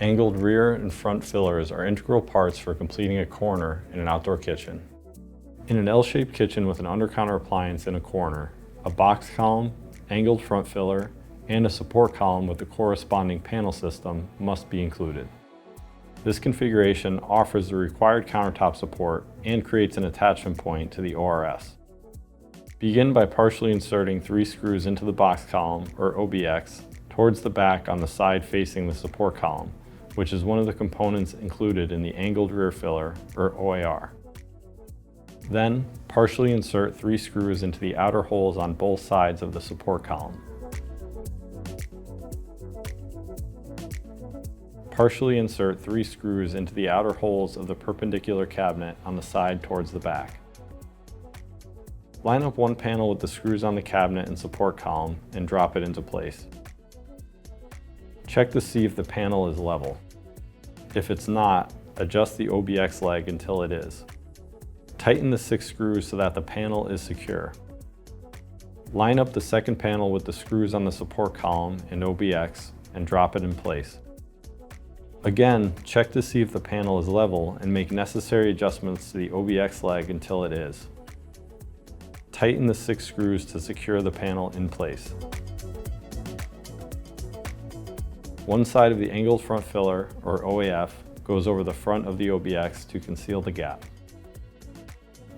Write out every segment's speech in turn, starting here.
Angled rear and front fillers are integral parts for completing a corner in an outdoor kitchen. In an L-shaped kitchen with an under-counter appliance in a corner, a box column, angled front filler, and a support column with the corresponding panel system must be included. This configuration offers the required countertop support and creates an attachment point to the ORS. Begin by partially inserting 3 screws into the box column, or OBX, towards the back on the side facing the support column, which is one of the components included in the angled rear filler, or OAR. Then, partially insert 3 screws into the outer holes on both sides of the support column. Partially insert 3 screws into the outer holes of the perpendicular cabinet on the side towards the back. Line up one panel with the screws on the cabinet and support column and drop it into place. Check to see if the panel is level. If it's not, adjust the OBX leg until it is. Tighten the 6 screws so that the panel is secure. Line up the second panel with the screws on the support column and OBX and drop it in place. Again, check to see if the panel is level and make necessary adjustments to the OBX leg until it is. Tighten the 6 screws to secure the panel in place. One side of the angled front filler, or OAF, goes over the front of the OBX to conceal the gap.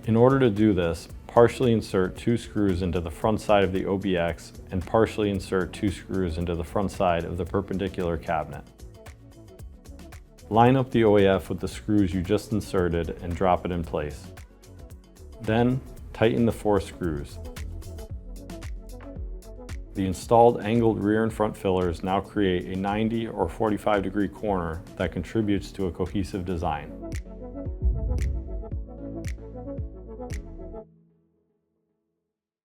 In order to do this, partially insert 2 screws into the front side of the OBX and partially insert 2 screws into the front side of the perpendicular cabinet. Line up the OAF with the screws you just inserted and drop it in place. Then, tighten the 4 screws. The installed angled rear and front fillers now create a 90 or 45 degree corner that contributes to a cohesive design.